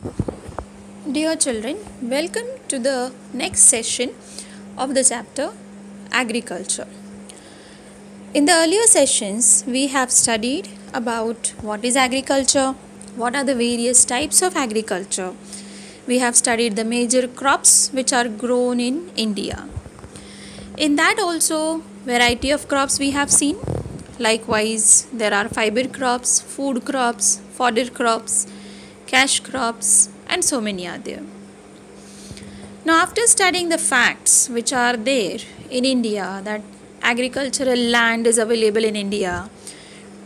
Dear children, welcome to the next session of the chapter Agriculture. In the earlier sessions, we have studied about what is agriculture, what are the various types of agriculture. We have studied the major crops which are grown in India. In that also, variety of crops we have seen. Likewise, there are fiber crops, food crops, fodder crops, cash crops, and so many are there. Now, after studying the facts which are there in India, that agricultural land is available in India,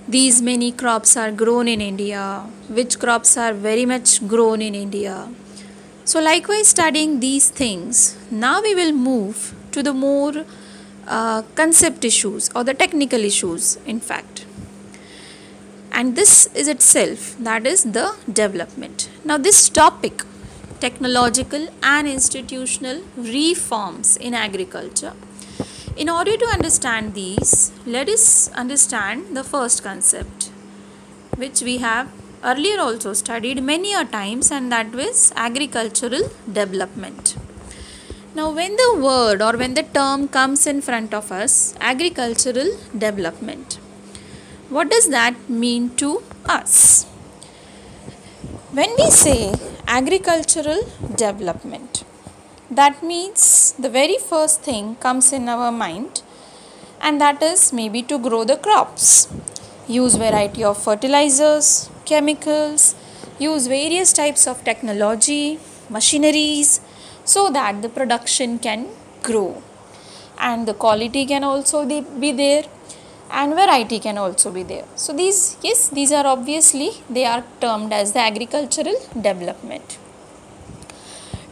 these many crops are grown in India, which crops are very much grown in India. So, likewise, studying these things, now we will move to the more concept issues or the technical issues, in fact. And this is itself, that is the development. Now, this topic, technological and institutional reforms in agriculture. In order to understand these, let us understand the first concept, which we have earlier also studied many a times, and that was agricultural development. Now, when the word or when the term comes in front of us, agricultural development, what does that mean to us? When we say agricultural development, that means the very first thing comes in our mind, and that is maybe to grow the crops, use variety of fertilizers, chemicals, use various types of technology, machineries, so that the production can grow and the quality can also be there and variety can also be there. So these are obviously, they are termed as the agricultural development.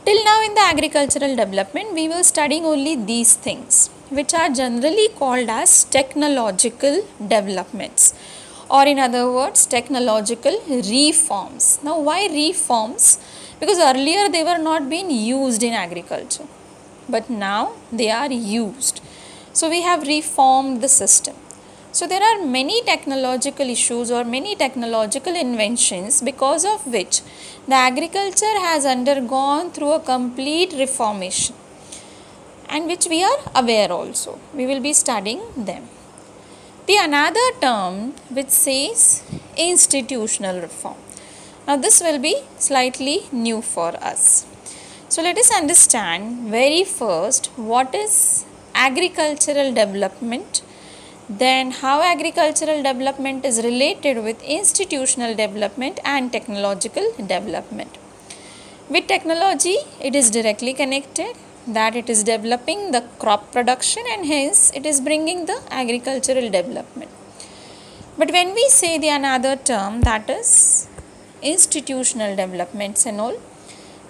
Till now in the agricultural development, we were studying only these things, which are generally called as technological developments, or in other words, technological reforms. Now, why reforms? Because earlier they were not being used in agriculture, but now they are used. So we have reformed the system. So there are many technological issues or many technological inventions because of which the agriculture has undergone through a complete reformation, and which we are aware also. We will be studying them. The another term which says institutional reform. Now this will be slightly new for us. So let us understand very first what is agricultural development, then how agricultural development is related with institutional development and technological development. With technology, it is directly connected, that it is developing the crop production and hence it is bringing the agricultural development. But when we say the another term, that is institutional developments and all,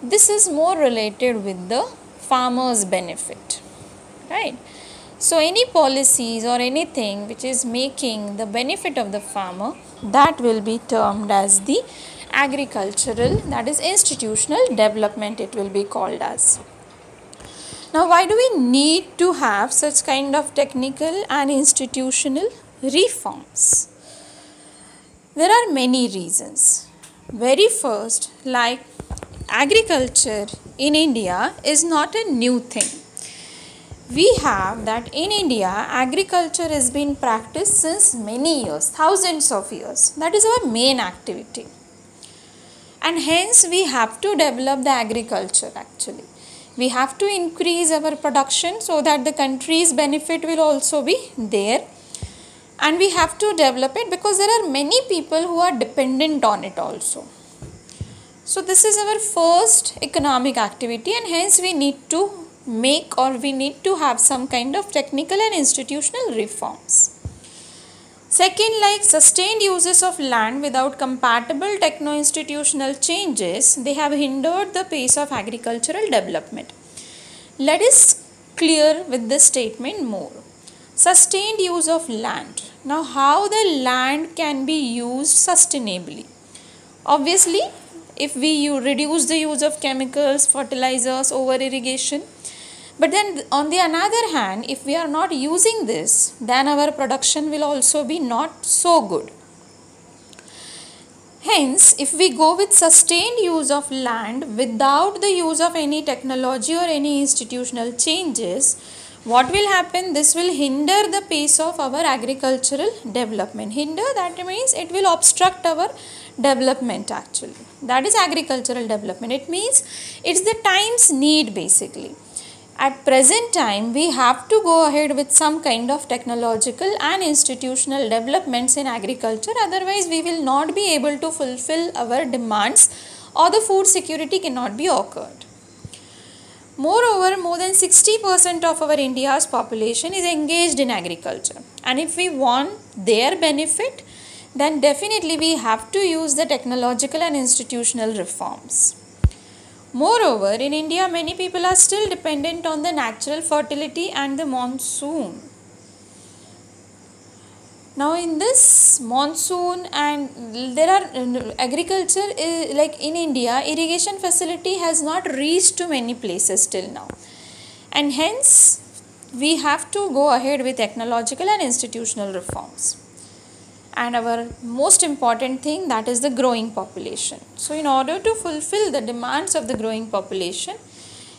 this is more related with the farmer's benefit, right? So any policies or anything which is making the benefit of the farmer, that will be termed as the agricultural, that is institutional development, it will be called as. Now, why do we need to have such kind of technical and institutional reforms? There are many reasons. Very first, like agriculture in India is not a new thing. We have that in India, agriculture has been practiced since many years, thousands of years. That is our main activity. And hence we have to develop the agriculture actually. We have to increase our production so that the country's benefit will also be there. And we have to develop it because there are many people who are dependent on it also. So this is our first economic activity, and hence we need to make or we need to have some kind of technical and institutional reforms. Second, like sustained uses of land without compatible techno-institutional changes, they have hindered the pace of agricultural development. Let us clear with this statement more. Sustained use of land. Now, how the land can be used sustainably? Obviously, if we reduce the use of chemicals, fertilizers, over irrigation, but then on the another hand, if we are not using this, then our production will also be not so good. Hence, if we go with sustained use of land without the use of any technology or any institutional changes, what will happen? This will hinder the pace of our agricultural development. Hinder, that means it will obstruct our development actually. That is agricultural development. It means it's the time's need basically. At present time, we have to go ahead with some kind of technological and institutional developments in agriculture. Otherwise, we will not be able to fulfill our demands or the food security cannot be occurred. Moreover, more than 60% of our India's population is engaged in agriculture. And if we want their benefit, then definitely we have to use the technological and institutional reforms. Moreover, in India, many people are still dependent on the natural fertility and the monsoon. Now, in this monsoon and there are agriculture, like in India, irrigation facility has not reached to many places till now. And hence, we have to go ahead with technological and institutional reforms. And our most important thing, that is the growing population. So, in order to fulfill the demands of the growing population,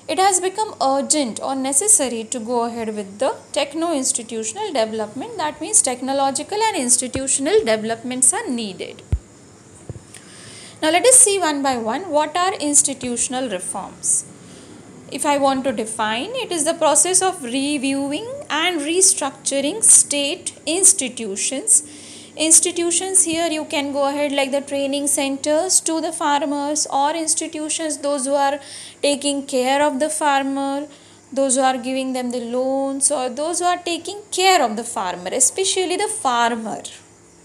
it has become urgent or necessary to go ahead with the techno-institutional development. That means technological and institutional developments are needed. Now, let us see one by one what are institutional reforms. If I want to define, it is the process of reviewing and restructuring state institutions. Institutions here you can go ahead like the training centers to the farmers, or institutions those who are taking care of the farmer, those who are giving them the loans, or those who are taking care of the farmer, especially the farmer,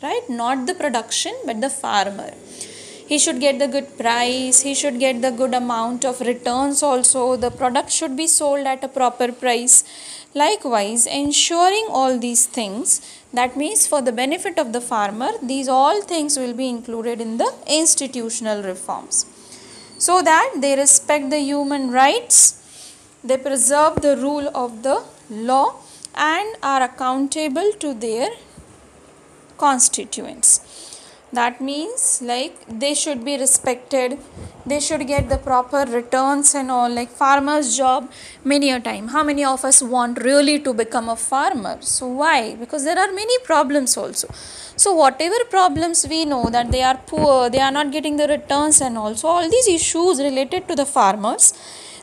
right? Not the production but the farmer. He should get the good price, he should get the good amount of returns also, the product should be sold at a proper price. Likewise, ensuring all these things, that means for the benefit of the farmer, these all things will be included in the institutional reforms. So that they respect the human rights, they preserve the rule of the law and are accountable to their constituents. That means like they should be respected, they should get the proper returns and all. Like farmer's job, many a time, how many of us want really to become a farmer? So why? Because there are many problems also. So whatever problems we know, that they are poor, they are not getting the returns and also all these issues related to the farmers.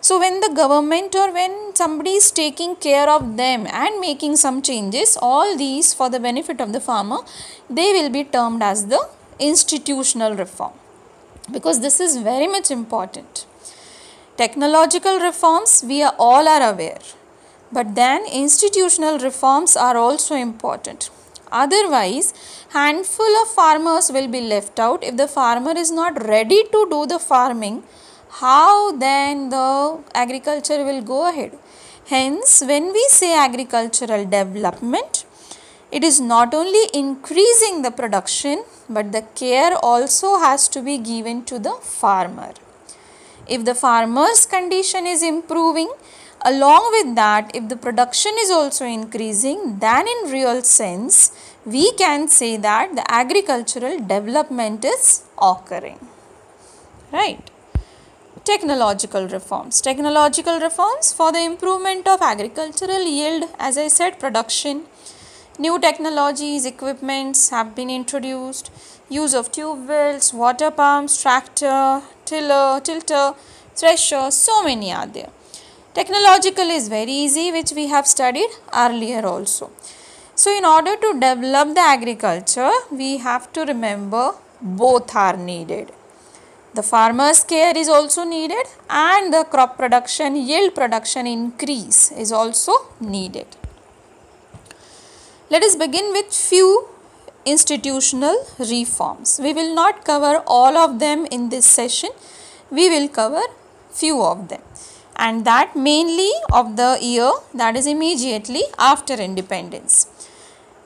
So when the government or when somebody is taking care of them and making some changes, all these for the benefit of the farmer, they will be termed as the institutional reform, because this is very much important. Technological reforms we are all aware, but then institutional reforms are also important. Otherwise, handful of farmers will be left out. If the farmer is not ready to do the farming, how then the agriculture will go ahead? Hence, when we say agricultural development, it is not only increasing the production, but the care also has to be given to the farmer. If the farmer's condition is improving, along with that, if the production is also increasing, then in real sense, we can say that the agricultural development is occurring. Right? Technological reforms. Technological reforms for the improvement of agricultural yield, as I said, production. New technologies, equipments have been introduced. Use of tube wells, water pumps, tractor, tilter, thresher, so many are there. Technological is very easy, which we have studied earlier also. So in order to develop the agriculture, we have to remember both are needed. The farmer's care is also needed and the crop production, yield production increase is also needed. Let us begin with few institutional reforms. We will not cover all of them in this session. We will cover few of them, and that mainly of the year, that is immediately after independence.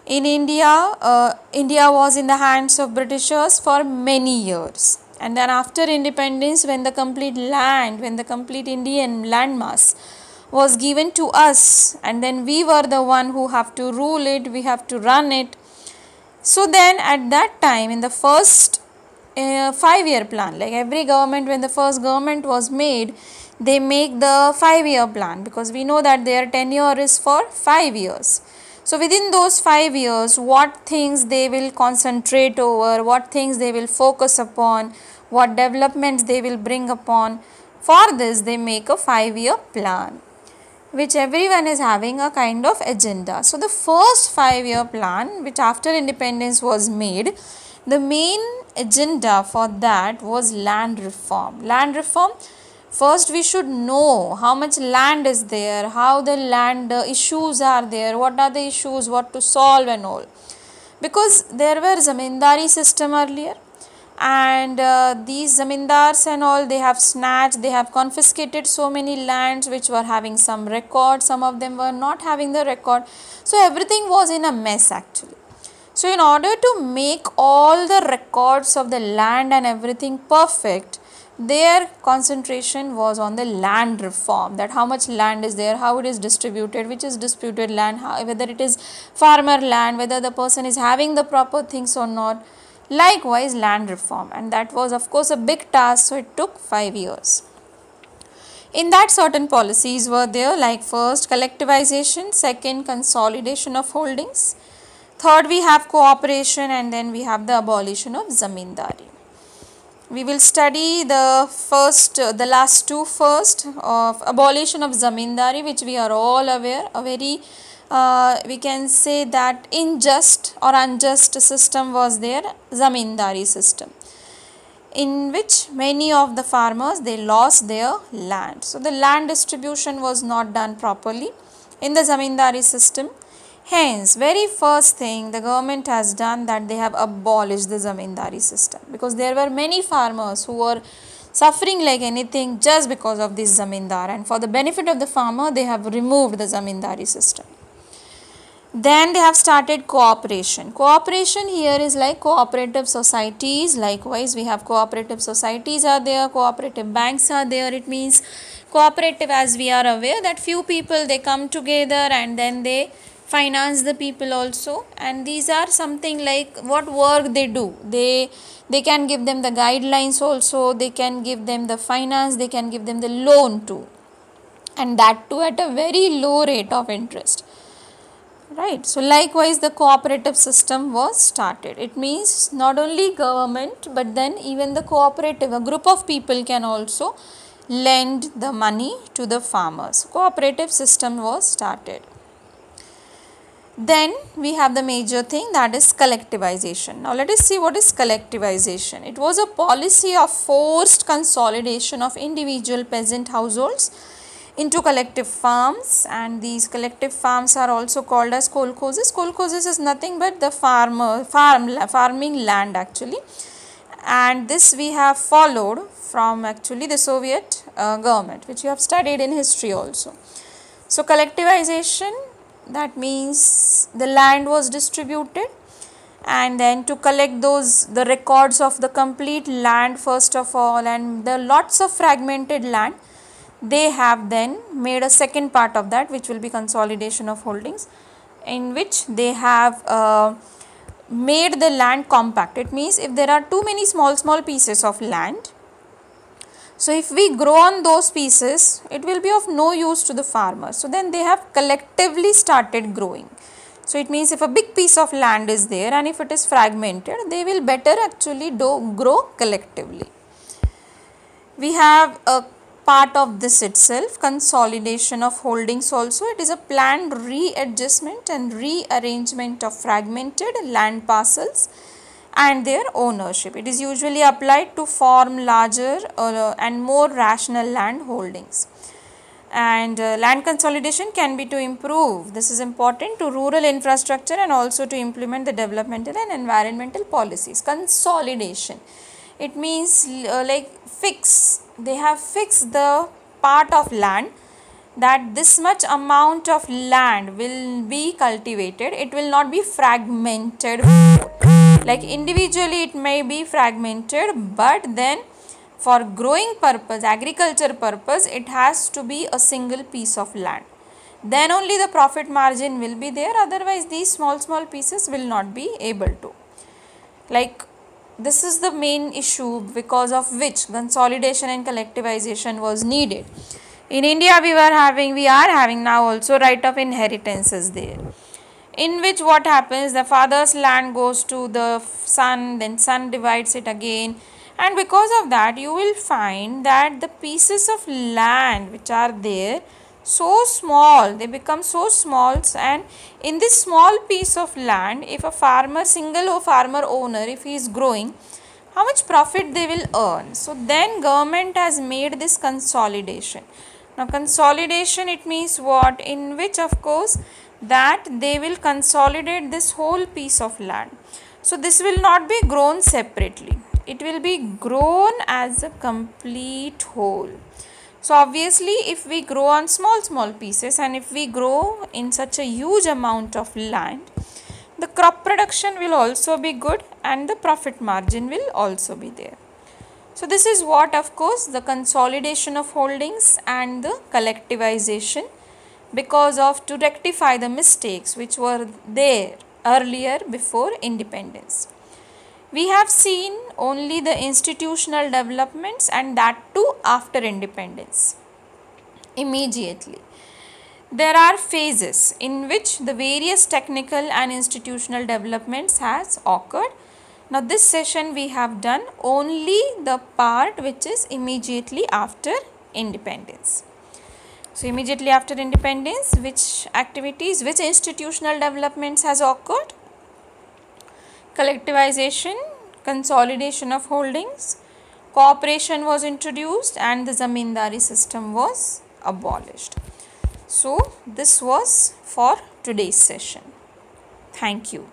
In India, India was in the hands of Britishers for many years, and then after independence, when the complete land, when the complete Indian landmass was given to us, and then we were the one who have to rule it, we have to run it. So then at that time, in the first a 5-year plan. Like every government, when the first government was made, they make the 5-year plan, because we know that their tenure is for 5 years. So within those 5 years, what things they will concentrate over, what things they will focus upon, what developments they will bring upon. For this, they make a 5-year plan, which everyone is having a kind of agenda. So the first 5-year plan, which after independence was made, the main agenda for that was land reform. Land reform, first we should know how much land is there, how the land issues are there, what are the issues, what to solve and all. Because there were zamindari system earlier, and these zamindars and all, they have snatched, they have confiscated so many lands which were having some record, some of them were not having the record. So everything was in a mess actually. So in order to make all the records of the land and everything perfect, their concentration was on the land reform, that how much land is there, how it is distributed, which is disputed land, whether it is farmer land, whether the person is having the proper things or not. Likewise, land reform, and that was of course a big task, so it took 5 years. In that, certain policies were there, like first collectivization, second consolidation of holdings, third we have cooperation, and then we have the abolition of zamindari. We will study the last two first, of abolition of zamindari, which we are all aware, a very we can say that unjust or unjust system was there, zamindari system, in which many of the farmers, they lost their land. So the land distribution was not done properly in the zamindari system. Hence, very first thing the government has done, that they have abolished the zamindari system, because there were many farmers who were suffering like anything just because of this zamindar, and for the benefit of the farmer, they have removed the zamindari system. Then they have started cooperation. Cooperation here is like cooperative societies. Likewise, we have cooperative societies are there, cooperative banks are there. It means cooperative, as we are aware, that few people, they come together and then they finance the people also, and these are something like what work they do. They can give them the guidelines also, they can give them the finance, they can give them the loan too, and that too at a very low rate of interest. Right. So likewise, the cooperative system was started. It means not only government, but then even the cooperative, a group of people can also lend the money to the farmers. Cooperative system was started. Then we have the major thing, that is collectivization. Now let us see what is collectivization. It was a policy of forced consolidation of individual peasant households into collective farms, and these collective farms are also called as kolkhozes. Kolkhozes is nothing but the farming land actually, and this we have followed from actually the Soviet government, which you have studied in history also. So collectivization, that means the land was distributed, and then to collect the records of the complete land first of all, and the lots of fragmented land, they have then made a second part of that, which will be consolidation of holdings, in which they have made the land compact. It means if there are too many small pieces of land, so if we grow on those pieces, it will be of no use to the farmer. So then they have collectively started growing. So it means if a big piece of land is there and if it is fragmented, they will better actually grow collectively. We have a part of this itself, consolidation of holdings also. It is a planned readjustment and rearrangement of fragmented land parcels and their ownership. It is usually applied to form larger and more rational land holdings. And land consolidation can be to improve, this is important, to rural infrastructure and also to implement the developmental and environmental policies. Consolidation, it means like fix, they have fixed the part of land, that this much amount of land will be cultivated, it will not be fragmented. Like individually it may be fragmented, but then for growing purpose, agriculture purpose, it has to be a single piece of land. Then only the profit margin will be there, otherwise these small pieces will not be able to. Like this is the main issue because of which consolidation and collectivization was needed. In India, we are having now also right of inheritance is there, in which what happens, the father's land goes to the son, then son divides it again, and because of that you will find that the pieces of land which are there so small, they become so small, and in this small piece of land, if a farmer, single farmer owner, if he is growing, how much profit they will earn. So then government has made this consolidation. Now consolidation, it means what? In which of course that they will consolidate this whole piece of land. So this will not be grown separately, it will be grown as a complete whole. So obviously if we grow on small pieces, and if we grow in such a huge amount of land, the crop production will also be good and the profit margin will also be there. So this is what of course the consolidation of holdings and the collectivization, because of to rectify the mistakes which were there earlier before independence. We have seen only the institutional developments, and that too after independence. Immediately there are phases in which the various technical and institutional developments has occurred. Now this session we have done only the part which is immediately after independence. So immediately after independence, which activities, which institutional developments has occurred? Collectivization, consolidation of holdings, cooperation was introduced, and the zamindari system was abolished. So this was for today's session. Thank you.